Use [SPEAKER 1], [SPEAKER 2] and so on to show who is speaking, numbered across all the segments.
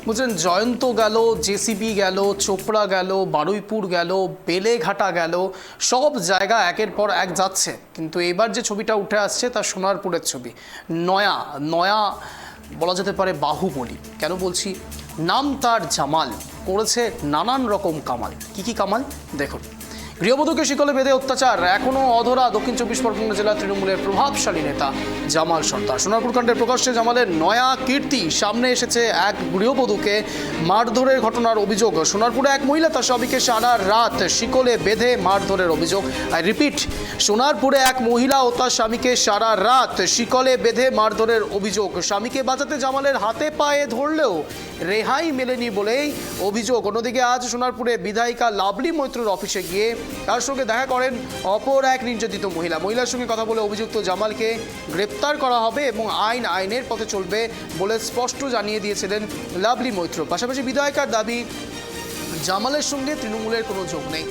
[SPEAKER 1] বুঝলেন, জয়ন্ত গেল, জেসিবি গেল, চোপড়া গেল, বারুইপুর গেল, বেলেঘাটা গেল, সব জায়গা একের পর এক যাচ্ছে। কিন্তু এবার যে ছবিটা উঠে আসছে তা সোনারপুরের ছবি। নয়া নয়া বলা যেতে পারে বাহুবলী। কেন বলছি? নাম তার জামাল, করেছে নানান রকম কামাল। কি কামাল দেখুন। গৃহবধূকে শিকলে বেঁধে অত্যাচার, এখনও অধরা দক্ষিণ চব্বিশ পরগনা জেলা তৃণমূলের প্রভাবশালী নেতা জামাল সর্দার। সোনারপুর কাণ্ডের প্রকাশ্যে জামালের নয়া কীর্তি। সামনে এসেছে এক গৃহবধূকে মারধরের ঘটনার অভিযোগ। সোনারপুরে এক মহিলা তার স্বামীকে সারা রাত শিকলে বেঁধে মারধরের অভিযোগ। আই রিপিট, সোনারপুরে এক মহিলা ও তার স্বামীকে সারা রাত শিকলে বেঁধে মারধরের অভিযোগ। স্বামীকে বাঁচাতে জামালের হাতে পায়ে ধরলেও রেহাই মেলেনি বলেই অভিযোগ। অন্যদিকে আজ সোনারপুরে বিধায়িকা লাভলি মৈত্রর অফিসে গিয়ে তার সঙ্গে দেখা করেন অপর এক নির্যাতিত মহিলার সঙ্গে কথা বলে অভিযুক্ত জামালকে গ্রেপ্তার করা হবে এবং আইনের পথে চলবে বলে স্পষ্ট জানিয়ে দিয়েছিলেন লাভলি মৈত্র। পাশাপাশি বিধায়িকার দাবি, জামালের সঙ্গে তৃণমূলের কোনো যোগ নেই।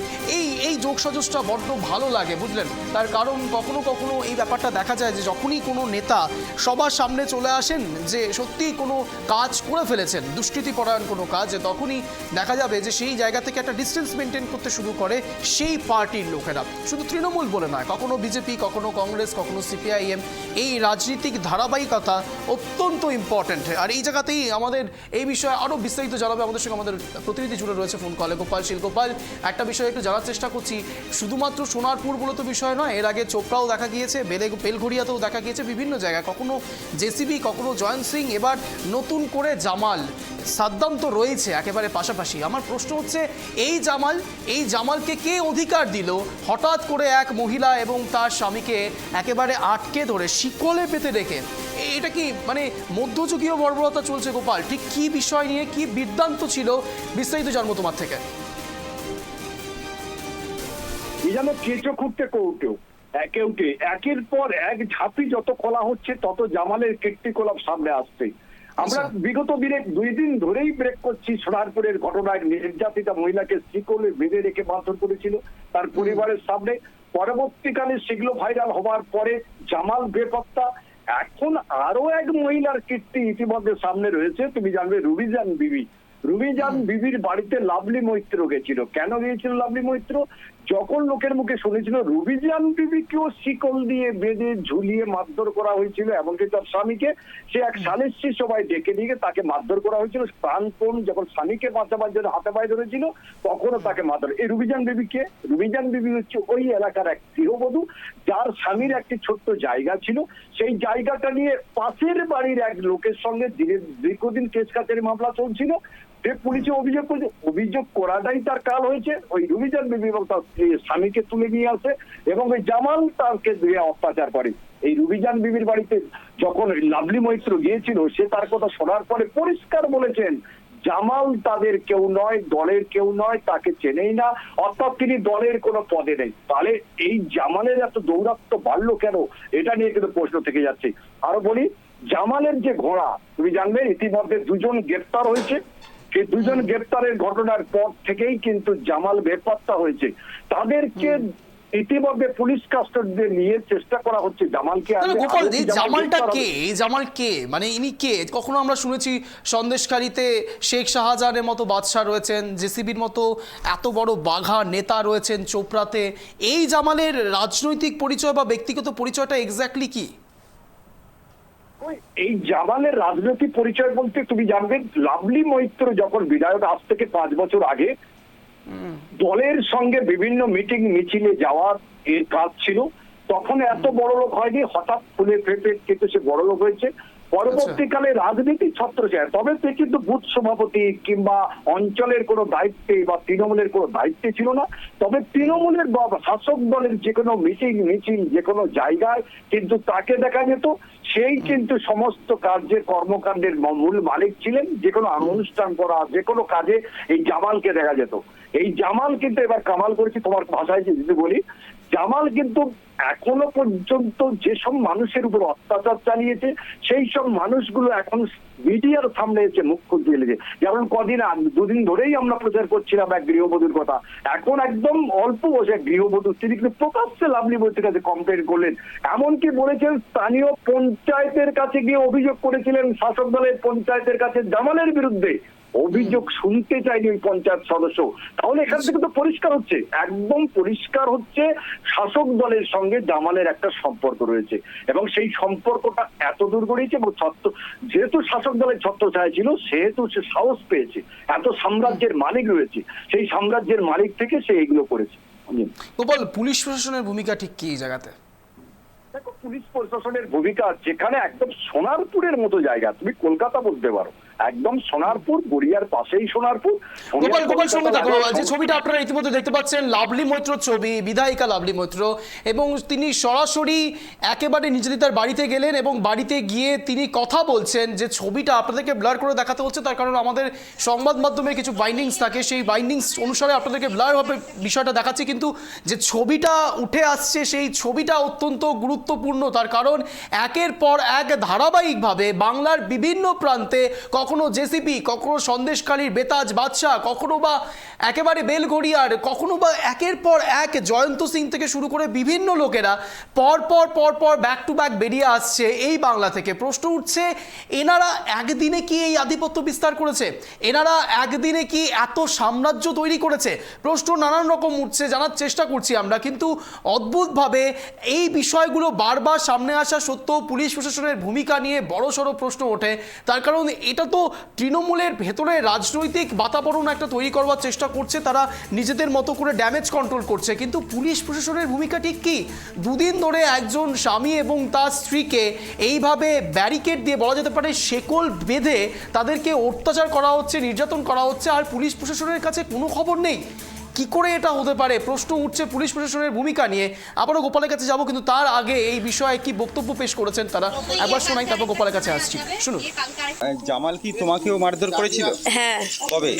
[SPEAKER 1] এই যোগসাজশটা বড্ড ভালো লাগে, বুঝলেন। তার কারণ কখনো কখনো এই ব্যাপারটা দেখা যায় যে যখনই কোনো নেতা সবার সামনে চলে আসেন যে সত্যিই কোনো কাজ করে ফেলেছেন, দুষ্কৃতিপরায়ণ কোনো কাজ, তখনই দেখা যাবে যে সেই জায়গা থেকে একটা ডিস্টেন্স মেনটেন করতে শুরু করে সেই পার্টির লোকেরা। শুধু তৃণমূল বলে নয়, কখনো বিজেপি, কখনো কংগ্রেস, কখনো সিপিআইএম। এই রাজনীতিক ধারাবাহিকতা অত্যন্ত ইম্পর্ট্যান্ট। আর এই জায়গাতেই আমাদের এই বিষয়ে আরও বিস্তারিত জানাবে আমাদের সঙ্গে আমাদের প্রতিনিধি জুড়ে রয়েছে ফোন কলে গোপাল শীল। গোপাল, একটা বিষয় একটু জানার চেষ্টা করছি। শুধুমাত্র সোনারপুর বলে তো বিষয় নয়, এর আগে চোপড়াও দেখা গিয়েছে, বেলঘড়িয়াতেও দেখা গিয়েছে, বিভিন্ন জায়গায় কখনো জেসিবি, কখনো জয়ন্ত সিং, এবার নতুন করে জামাল। সাদ্দাম তো রয়েছে একেবারে পাশাপাশি। আমার প্রশ্ন হচ্ছে, এই জামালকে কে অধিকার দিল হঠাৎ করে এক মহিলা এবং তার স্বামীকে একেবারে আটকে ধরে শিকলে পেতে রেখে? এটা কি মানে মধ্যযুগীয় বর্বরতা চলছে গোপাল? ঠিক কি বিষয় নিয়ে, কি বৃত্তান্ত ছিল, বিস্তারিত জানবো তোমার থেকে।
[SPEAKER 2] যেন কেঁচো খুঁড়তে কেউটে একের পর এক ঝাঁপি যত খোলা হচ্ছে তত জামালের কীর্তিকলাপ সামনে আসছে। আমরা বিগত দিনে 2 দিন ধরেই ব্রেক করছি সোনারপুরের ঘটনায়। নির্যাতিতা মহিলাকে শিকলে বেঁধে রেখে মারধর করেছিল তার পরিবারের সামনে। পরবর্তীকালে সেগুলো ভাইরাল হওয়ার পরে জামাল বেপত্তা। এখন আরো এক মহিলার কীর্তি ইতিমধ্যে সামনে রয়েছে। তুমি জানবে রুবিজান বিবির বাড়িতে লাভলি মৈত্র গেছিল। কেন গিয়েছিল লাভলি মৈত্র? যখন লোকের মুখে শুনেছিল রুবিজান বিবিকেও শিকল দিয়ে বেঁধে ঝুলিয়ে মারধর করা হয়েছিল, এমনকি তার স্বামীকে সে এক সালিসি সবাই ডেকে নিয়ে তাকে মারধর করা হয়েছিল। প্রাণপণ যখন স্বামীকে বাঁচাবার জন্য হাতে পায়ে ধরেছিল তখনও তাকে মারধর। এই রুবিজান বিবি হচ্ছে ওই এলাকার এক গৃহবধূ, যার স্বামীর একটি ছোট্ট জায়গা ছিল। সেই জায়গাটা নিয়ে পাশের বাড়ির এক লোকের সঙ্গে দীর্ঘদিন কেস কাছারি মামলা চলছিল। পুলিশে অভিযোগ করাটাই তার কাল হয়েছে। ওই রুবিজান বিবি এবং তার স্বামীকে তুলে নিয়ে আসে এবং ওই জামাল তাকে দিয়ে অত্যাচার করে। এই রুবিজান বিবির বাড়িতে যখন লাভলি মৈত্র গিয়েছিল, সে তার কথা শোনার পরে পরিষ্কার বলেছেন জামাল তাদের কেউ নয়, দলের কেউ নয়, তাকে চেনেই না, অর্থাৎ তিনি দলের কোনো পদে নেই। তাহলে এই জামালের এত দৌরাত্ম্য বাড়লো কেন, এটা নিয়ে কিন্তু প্রশ্ন থেকে যাচ্ছে। আরো বলি, জামালের যে ঘোড়া, তুমি জানবে ইতিমধ্যে 2 জন গ্রেপ্তার হয়েছে। সেই 2 জন গ্রেপ্তারের ঘটনার পর থেকেই কিন্তু জামাল বেপত্তা হয়েছে। তাদেরকে ইতিমধ্যে পুলিশ কাস্টডিতে নিয়ে চেষ্টা করা হচ্ছে জামালকে।
[SPEAKER 1] গোপাল, এই জামালটা কে? এই জামাল কে, মানে ইনি কে? কখনো আমরা শুনেছি সন্দেশকারীতে শেখ শাহজাহানের মতো বাদশাহ রয়েছেন, জেসিবির মতো এত বড় বাঘা নেতা রয়েছেন চোপড়াতে। এই জামালের রাজনৈতিক পরিচয় বা ব্যক্তিগত পরিচয়টা এক্স্যাক্টলি কি?
[SPEAKER 2] এই জামালের রাজনৈতিক পরিচয় বলতে তুমি জানবে, লাভলি মৈত্র যখন বিধায়ক আজ থেকে 5 বছর আগে দলের সঙ্গে বিভিন্ন মিটিং মিছিলে যাওয়ার এর কাজ ছিল, তখন এত বড় লোক হয়নি। হঠাৎ ফুলে ফেপে কিন্তু সে বড় লোক হয়েছে। পরবর্তীকালে রাজনীতি ছত্রছায়া। তবে সে কিন্তু বুথ সভাপতি কিংবা অঞ্চলের কোনো দায়িত্বে বা তৃণমূলের কোনো দায়িত্বে ছিল না। তবে তৃণমূলের বা শাসক দলের যে কোনো মিছিল যে কোনো জায়গায় কিন্তু তাকে দেখা যেত। সেই কিন্তু সমস্ত কর্মকাণ্ডের মূল মালিক ছিলেন। যে কোনো অনুষ্ঠান করা, যে কোনো কাজে এই জামালকে দেখা যেত। এই জামাল কিন্তু এবার কামাল করেছে। তোমার ভাষায় যদি বলি, জামাল কিন্তু এখনো পর্যন্ত যেসব মানুষের উপর অত্যাচার চালিয়েছে সেই সব মানুষগুলো এখন মিডিয়ার সামনে এসে মুখ খুলতে এলেছে। যেমন 2 দিন ধরেই আমরা প্রচার করছিলাম এক গৃহবধূর কথা। এখন একদম অল্প বয়সে গৃহবধূ তিনি কিন্তু প্রকাশ্যে লাভলি মৈত্রের কাছে কমপ্লেন করলেন। এমনকি বলেছেন স্থানীয় পঞ্চায়েতের কাছে গিয়ে অভিযোগ করেছিলেন, শাসক দলের পঞ্চায়েতের কাছে জামালের বিরুদ্ধে অভিযোগ শুনতে চায়নি ওই পঞ্চায়েত সদস্য। তাহলে এখান থেকে তো পরিষ্কার হচ্ছে, একদম পরিষ্কার হচ্ছে শাসক দলের সঙ্গে জামালের একটা সম্পর্ক রয়েছে, এবং সেই সম্পর্কটা এত দূর গড়িয়েছে এবং যেহেতু শাসক দলের ছত্রছায়া ছিল সেহেতু সে সাহস পেয়েছে, এত সাম্রাজ্যের মালিক রয়েছে, সেই সাম্রাজ্যের মালিক থেকে সে এগুলো করেছে।
[SPEAKER 1] গোপাল, পুলিশ প্রশাসনের ভূমিকা ঠিক কি এই জায়গাতে?
[SPEAKER 2] দেখো, পুলিশ প্রশাসনের ভূমিকা যেখানে একদম সোনারপুরের মতো জায়গা, তুমি কলকাতা বলতে পারো, একদম সোনারপুর, গড়িয়ার পাশেই সোনারপুর।
[SPEAKER 1] গোপাল সঙ্গে থাকো, যে ছবিটা আপনারা ইতিমধ্যে দেখতে পাচ্ছেন লাভলি মৈত্র ছবি, বিধায়িকা লাভলি মৈত্র, এবং তিনি সরাসরি একেবারে নির্যাতিতার বাড়িতে গেলেন এবং বাড়িতে গিয়ে তিনি কথা বলছেন। যে ছবিটা আপনাদেরকে ব্লার করে দেখাতে হচ্ছে তার কারণ আমাদের সংবাদ মাধ্যমে কিছু বাইন্ডিংস থাকে, সেই বাইন্ডিংস অনুসারে আপনাদেরকে ব্লারভাবে বিষয়টা দেখাচ্ছি, কিন্তু যে ছবিটা উঠে আসছে সেই ছবিটা অত্যন্ত গুরুত্বপূর্ণ। তার কারণ একের পর এক ধারাবাহিকভাবে বাংলার বিভিন্ন প্রান্তে কখনো জেসিপি, কখনো সন্দেশখালীর বেতাজ বাদশাহ, কখনো বা একেবারে বেলঘড়িয়ার, কখনো বা একের পর এক জয়ন্ত সিং থেকে শুরু করে বিভিন্ন লোকেরা পর ব্যাক টু ব্যাক বেরিয়ে আসছে এই বাংলা থেকে। প্রশ্ন উঠছে, এনারা একদিনে কি এই আধিপত্য বিস্তার করেছে? এনারা একদিনে কি এত সাম্রাজ্য তৈরি করেছে? প্রশ্ন নানান রকম উঠছে, জানার চেষ্টা করছি আমরা, কিন্তু অদ্ভুতভাবে এই বিষয়গুলো বারবার সামনে আসা সত্ত্বেও পুলিশ প্রশাসনের ভূমিকা নিয়ে বড়সড় প্রশ্ন ওঠে। তার কারণ এটা তো তৃণমূলের ভেতরে রাজনৈতিক বাতাবরণ একটা তৈরি করবার চেষ্টা করছে, তারা নিজেদের মতো করে ড্যামেজ কন্ট্রোল করছে, কিন্তু পুলিশ প্রশাসনের ভূমিকা ঠিক কি? দুদিন ধরে একজন স্বামী এবং তার স্ত্রীকে এইভাবে ব্যারিকেড দিয়ে, বলা যেতে পারে শেকল বেঁধে তাদেরকে অত্যাচার করা হচ্ছে, নির্যাতন করা হচ্ছে, আর পুলিশ প্রশাসনের কাছে কোনো খবর নেই। কি করে এটা হতে পারে? প্রশ্ন উঠছে পুলিশ প্রশাসনের ভূমিকা নিয়ে। আবারও গোপালের কাছে যাব, কিন্তু তার আগে এই বিষয়ে কি বক্তব্য পেশ করেছেন তারা একবার শোনাই, তারপর গোপালের কাছে আসছি, শুনুন।
[SPEAKER 3] জামাল কি তোমাকেও মারধর করেছিল?
[SPEAKER 4] হ্যাঁ,
[SPEAKER 3] কবে?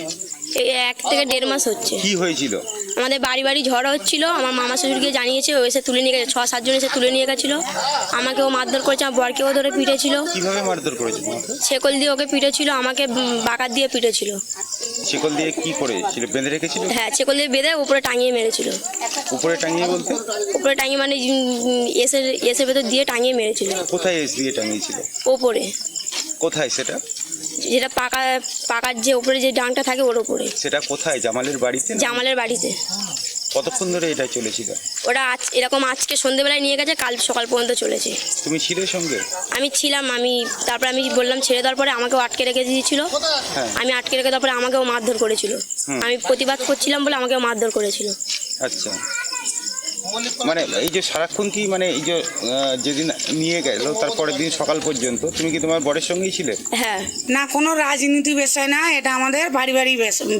[SPEAKER 4] এই 1 থেকে 1.5 মাস হচ্ছে।
[SPEAKER 3] কি হয়েছিল?
[SPEAKER 4] আমাদের বাড়ি ঝড় হচ্ছিল, আমার মামা শ্বশুরকে জানিয়েছে, ও এসে তুলে নিয়ে গেছে, 6-7 জন এসে তুলে নিয়ে গেছিল। আমাকেও মারধর করেছে, আমার বরকেও ধরে পিটেছিল।
[SPEAKER 3] কিভাবে মারধর করেছিল তোমাকে?
[SPEAKER 4] শেকল দিয়ে ওকে পিটেছিল, আমাকে বাকাত দিয়ে পিটেছিল।
[SPEAKER 3] শিকল দিয়ে কি করেছিল? বেঁধে রেখেছিল?
[SPEAKER 4] হ্যাঁ, শেকল দিয়ে বেঁধে উপরে টাঙিয়ে মেরেছিল।
[SPEAKER 3] উপরে টাঙিয়ে বলতে?
[SPEAKER 4] উপরে টাঙিয়ে মানে এসের ভেতর দিয়ে টাঙিয়ে মেরেছিল।
[SPEAKER 3] কোথায় এস দিয়ে টাঙিয়েছিল?
[SPEAKER 4] ওপরে।
[SPEAKER 3] কোথায় সেটা?
[SPEAKER 4] যেটা পাকার যে উপরে যে ডাংটা থাকে ওর উপরে।
[SPEAKER 3] সেটা কোথায়? জামালের বাড়িতে?
[SPEAKER 4] জামালের বাড়িতে।
[SPEAKER 3] কতক্ষণ ধরে এটা চলেছিল?
[SPEAKER 4] ওটা এরকম আজকে সন্ধ্যেবেলায় নিয়ে গেছে, কাল সকাল পর্যন্ত চলেছে।
[SPEAKER 3] তুমি ছিলে সঙ্গে?
[SPEAKER 4] আমি ছিলাম, তারপরে আমি বললাম ছেড়ে দেওয়ার পরে আমাকেও আটকে রেখে দিয়েছিল।
[SPEAKER 3] হ্যাঁ।
[SPEAKER 4] আমি আটকে রেখে তারপরে আমাকেও মারধর করেছিল। আমি প্রতিবাদ করছিলাম বলে আমাকেও মারধর করেছিল।
[SPEAKER 3] আচ্ছা, মানে এই যে সারাক্ষণ কি, মানে এই যে যেদিন নিয়ে গেল তারপরের দিন সকাল পর্যন্ত তুমি কি তোমার বরের সঙ্গেই ছিলে?
[SPEAKER 4] হ্যাঁ।
[SPEAKER 5] না, কোনো রাজনীতি বিষয় না, এটা আমাদের বাড়ি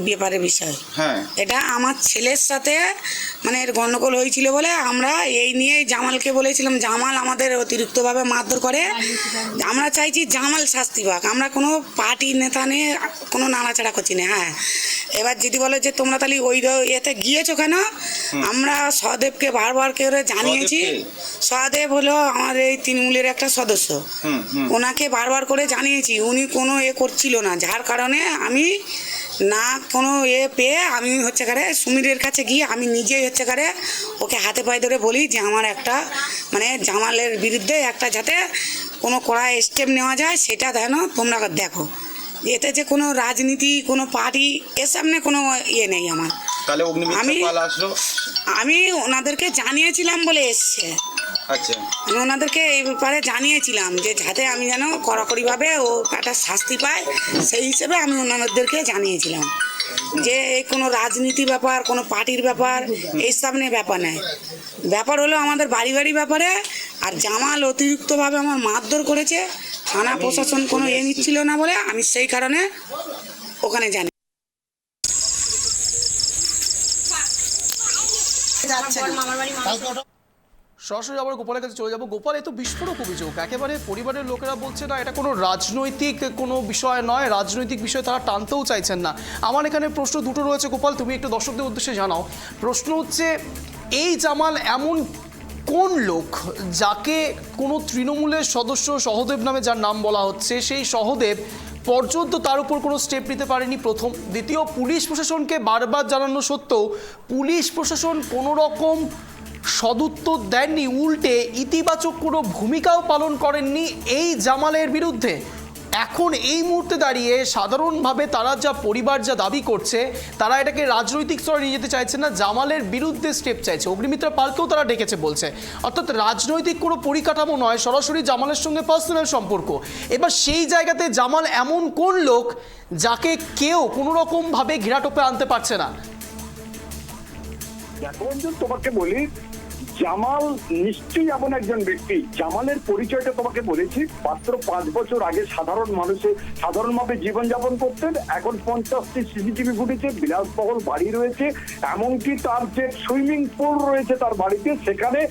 [SPEAKER 5] ব্যাপারের বিষয়।
[SPEAKER 3] হ্যাঁ।
[SPEAKER 5] এটা আমার ছেলের সাথে মানে এর গন্ডগোল হয়েছিল বলে আমরা এই নিয়ে জামালকে বলেছিলাম, জামাল আমাদের অতিরিক্তভাবে মারধর করে, আমরা চাইছি জামাল শাস্তি পাক। আমরা কোনো পার্টি নেতা নিয়ে কোনো নাড়াচাড়া করছি না। হ্যাঁ, এবার যদি বলো যে তোমরা তাহলে ওই এতে গিয়েছো কেন, আমরা সহদেবকে বারবার করে জানিয়েছি। সহদেব হলো আমাদের এই তৃণমূলের একটা সদস্য, ওনাকে বারবার করে জানিয়েছি, উনি কোনো করছিল না, যার কারণে আমি না কোনো পেয়ে আমি হচ্ছে করে সুমিরের কাছে গিয়ে আমি নিজেই হচ্ছে করে ওকে হাতে পায়ে ধরে বলি যে আমার একটা মানে জামালের বিরুদ্ধে একটা যাতে কোনো কড়া স্টেপ নেওয়া যায় সেটা যেন তোমরা দেখো। এতে যে কোনো রাজনীতি, কোনো পার্টি এর সামনে কোনো নেই আমার।
[SPEAKER 3] তাহলে
[SPEAKER 5] আমি ওনাদেরকে জানিয়েছিলাম বলে এসছে।
[SPEAKER 3] আচ্ছা,
[SPEAKER 5] আমি ওনাদেরকে এই ব্যাপারে জানিয়েছিলাম যে যাতে আমি যেন কড়াকড়িভাবে ও একটা শাস্তি পায়, সেই হিসেবে আমি ওনাদেরকে জানিয়েছিলাম যে এই কোনো রাজনীতি ব্যাপার, কোনো পার্টির ব্যাপার এই সামনে ব্যাপার নেই। ব্যাপার হলো আমাদের বাড়ি ব্যাপারে। আর জামাল অতিরিক্তভাবে আমার মারধর করেছে, থানা প্রশাসন কোনো নিচ্ছিল না বলে আমি সেই কারণে ওখানে জানি।
[SPEAKER 1] সরাসরি আবার গোপালের কাছে চলে যাবো। গোপাল, এ তো বিস্ফোরক অভিযোগ, একেবারে পরিবারের লোকেরা বলছে না এটা কোনো রাজনৈতিক কোনো বিষয় নয়, রাজনৈতিক বিষয় তারা টানতেও চাইছেন না। আমার এখানে প্রশ্ন দুটো রয়েছে গোপাল, তুমি একটু দর্শকদের উদ্দেশ্যে জানাও। প্রশ্ন হচ্ছে, এই জামাল এমন কোন লোক যাকে কোনো তৃণমূলের সদস্য সহদেব নামে যার নাম বলা হচ্ছে, সেই সহদেব পর্যন্ত তার উপর কোনো স্টেপ নিতে পারেনি? প্রথম। দ্বিতীয়, পুলিশ প্রশাসনকে বারবার জানানো সত্ত্বেও পুলিশ প্রশাসন কোনো রকম সদুত্তর দেননি, উল্টে ইতিবাচক কোনো ভূমিকাও পালন করেননি এই জামালের বিরুদ্ধে। এখন এই মুহূর্তে দাঁড়িয়ে সাধারণভাবে তারা যা পরিবার যা দাবি করছে, তারা এটাকে রাজনৈতিক স্তরে নিয়ে যেতে চাইছে না, জামালের বিরুদ্ধে স্টেপ চাইছে। অগ্নিমিত্রা পালকেও তারা ডেকেছে বলছে, অর্থাৎ রাজনৈতিক কোনো পরিকাঠামো নয়, সরাসরি জামালের সঙ্গে পার্সোনাল সম্পর্ক। এবার সেই জায়গাতে জামাল এমন কোন লোক যাকে কেউ কোনো রকমভাবে ঘেরাটোপে আনতে পারছে না?
[SPEAKER 2] এখন তোমাকে বলি, জামাল নিশ্চয়ই এমন একজন ব্যক্তি। জামালের পরিচয়টা তোমাকে বলেছি, মাত্র 5 বছর আগে সাধারণভাবে জীবনযাপন করতেন। এখন 50টি সিসিটিভি ফুটেজে, বিলাসবহুল বাড়ি রয়েছে, এমনকি তার যে সুইমিং পুল রয়েছে তার বাড়িতে, সেখানে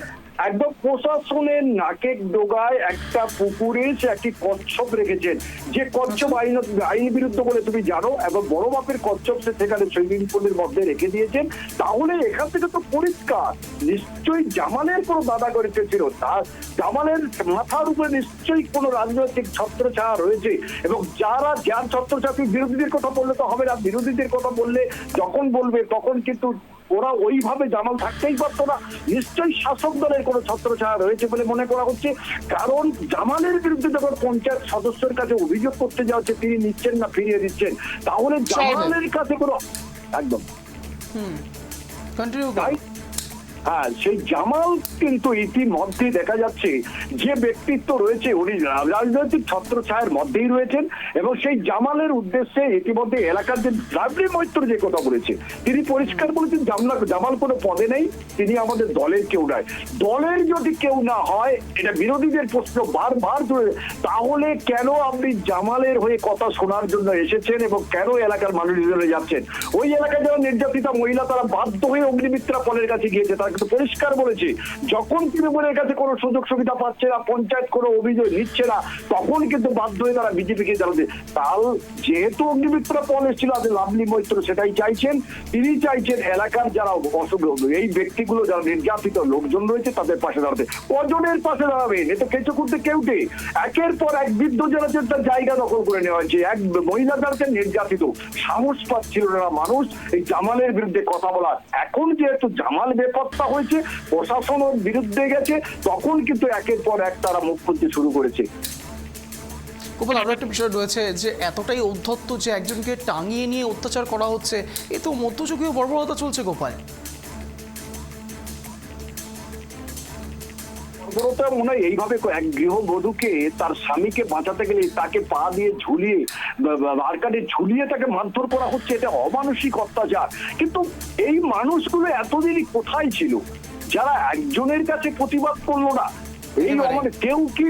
[SPEAKER 2] একদম প্রশাসনের নাকের ডোগায় একটা পুকুরে সে একটি কচ্ছপ রেখেছেন, যে কচ্ছপ আইন বিরুদ্ধ বলে তুমি জানো, এবং বড় মাপের কচ্ছপ সে সেখানে সুইমিং পুলের মধ্যে রেখে দিয়েছেন। তাহলে এখান থেকে তো পরিষ্কার নিশ্চয়ই জামালের কোনো দাদা করেছে ছিল, তার জামালের মাথার উপরে নিশ্চয়ই কোনো রাজনৈতিক ছত্রছায়া রয়েছে। এবং যার ছত্রছায়া, বিরোধীদের কথা বললে তো হবে না, বিরোধীদের কথা বললে যখন বলবে তখন কিন্তু ওরা ওইভাবে জামাল থাকতেই পারতো না। নিশ্চয়ই শাসক দলের কোনো ছত্রছায়া রয়েছে বলে মনে করা হচ্ছে, কারণ জামালের বিরুদ্ধে যখন পঞ্চায়েত সদস্যের কাছে অভিযোগ করতে যাওয়া হচ্ছে, তিনি নিচ্ছেন না ফিরিয়ে দিচ্ছেন, তাহলে জামালের কাছে কোনো একদম
[SPEAKER 1] কন্টিনিউ
[SPEAKER 2] তাই। হ্যাঁ, সেই জামাল কিন্তু ইতিমধ্যে দেখা যাচ্ছে যে ব্যক্তিত্ব রয়েছে উনি রাজনৈতিক ছত্রছায়ার মধ্যেই রয়েছেন। এবং সেই জামালের উদ্দেশ্যে ইতিমধ্যে এলাকার যে লাভলি মৈত্র যে কথা বলেছে, তিনি পরিষ্কার বলেছেন জামাল কোনো পদে নেই, তিনি আমাদের দলের কেউ নয়। দলের যদি কেউ না হয়, এটা বিরোধীদের প্রশ্ন বারবার ধরে, তাহলে কেন আপনি জামালের হয়ে কথা শোনার জন্য এসেছেন এবং কেন এলাকার মানুষজনে যাচ্ছেন? ওই এলাকায় যারা নির্যাতিতা মহিলা, তারা বাধ্য হয়ে অগ্নিমিত্রা পলের কাছে গিয়েছে, তারা কিন্তু পরিষ্কার বলেছে, যখন তৃণমূলের কাছে কোনো সুযোগ সুবিধা পাচ্ছে না, পঞ্চায়েত কোনো অভিযোগ নিচ্ছে না, তখন কিন্তু বাধ্য হয়ে তারা বিজেপিকে জানাতে। তাল যেহেতু অগ্নিমিত্রা পল এসেছিল, লাভলি মৈত্র সেটাই চাইছেন। তিনি চাইছেন এলাকার যারা এই ব্যক্তিগুলো, যারা নির্যাতিত লোকজন রয়েছে, তাদের পাশে দাঁড়াতে। কজনের পাশে দাঁড়াবে? এ তো কেঁচো করতে কেউটে একের পর এক বৃদ্ধ যারা তার জায়গা দখল করে নেওয়া হয়েছে, এক মহিলা যারা নির্যাতিত, সাহস পাচ্ছিল না মানুষ এই জামালের বিরুদ্ধে কথা বলার। এখন যেহেতু জামাল বেপত্তা হয়েছে, প্রশাসনের বিরুদ্ধে গেছে, তখন কিন্তু একের পর এক তারা মুখ খুলতে শুরু করেছে।
[SPEAKER 1] গোপাল, আরো একটা বিষয় রয়েছে যে এতটাই ঔদ্ধত্য যে একজনকে টাঙিয়ে নিয়ে অত্যাচার করা হচ্ছে, এ তো মধ্যযুগীয় বর্বরতা চলছে গোপাল।
[SPEAKER 2] বর্বরতা মনে হয় এইভাবে এক গৃহবধূকে তার স্বামীকে বাঁচাতে গেলে তাকে পা দিয়ে ঝুলিয়ে, আরকাডে ঝুলিয়ে তাকে মারধর করা হচ্ছে, এটা অমানসিক অত্যাচার। কিন্তু এই মানুষগুলো এতদিনই কোথায় ছিল, যারা একজনের কাছে প্রতিবাদ করলো না? এই কেউ কি,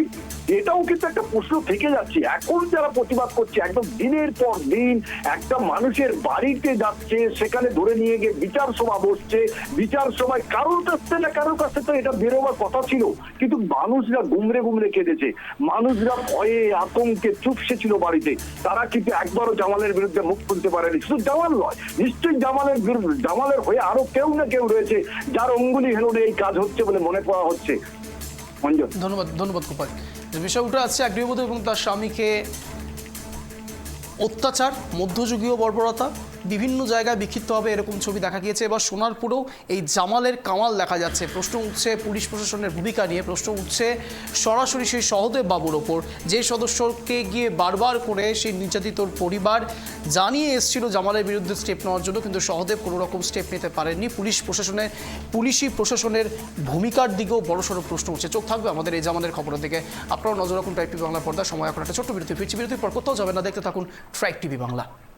[SPEAKER 2] এটাও কিন্তু একটা প্রশ্ন থেকে যাচ্ছে। এখন যারা প্রতিবাদ করছে, একদম দিনের পর দিন একটা মানুষের বাড়িতে যাচ্ছে, সেখানে ধরে নিয়ে গিয়ে বিচার সভা বসছে, বিচার সভায় কারোর কাছে তো এটা বেরোবার কথা ছিল, কিন্তু মানুষরা গুমরে কেঁদেছে, মানুষরা ভয়ে আতঙ্কে চুপসে ছিল বাড়িতে। তারা কিন্তু একবারও জামালের বিরুদ্ধে মুখ খুলতে পারেনি। শুধু জামাল নয়, নিশ্চয়ই জামালের হয়ে আরো কেউ না কেউ রয়েছে যার অঙ্গুলি হেলনে এই কাজ হচ্ছে বলে মনে করা হচ্ছে।
[SPEAKER 1] ধন্যবাদ গোপাল। যে বিষয় উঠে আসছে, এক গৃহবধূ এবং তার স্বামীকে অত্যাচার, মধ্যযুগীয় বর্বরতা, বিভিন্ন জায়গায় বিক্ষিপ্ত হবে এরকম ছবি দেখা গিয়েছে। এবার সোনারপুরেও এই জামালের কামাল দেখা যাচ্ছে। প্রশ্ন উঠছে পুলিশ প্রশাসনের ভূমিকা নিয়ে, প্রশ্ন উঠছে সরাসরি সেই সহদেব বাবুর ওপর, যে সদস্যকে গিয়ে বারবার করে সেই নির্যাতিতর পরিবার জানিয়ে এসেছিল জামালের বিরুদ্ধে স্টেপ নেওয়ার জন্য, কিন্তু সহদেব কোনো রকম স্টেপ নিতে পারেননি। পুলিশি প্রশাসনের ভূমিকার দিকেও বড়সড় প্রশ্ন উঠছে। চোখ থাকবে আমাদের এই জামালের খবরের দিকে। আপনারাও নজর রাখুন ট্রাইব টিভি বাংলা পর্দা। সময় এখন একটা ছোট্ট বিরতি, ফিরছি। বিরতির পর কোথাও যাবে না, দেখতে থাকুন ট্রাইব টিভি বাংলা।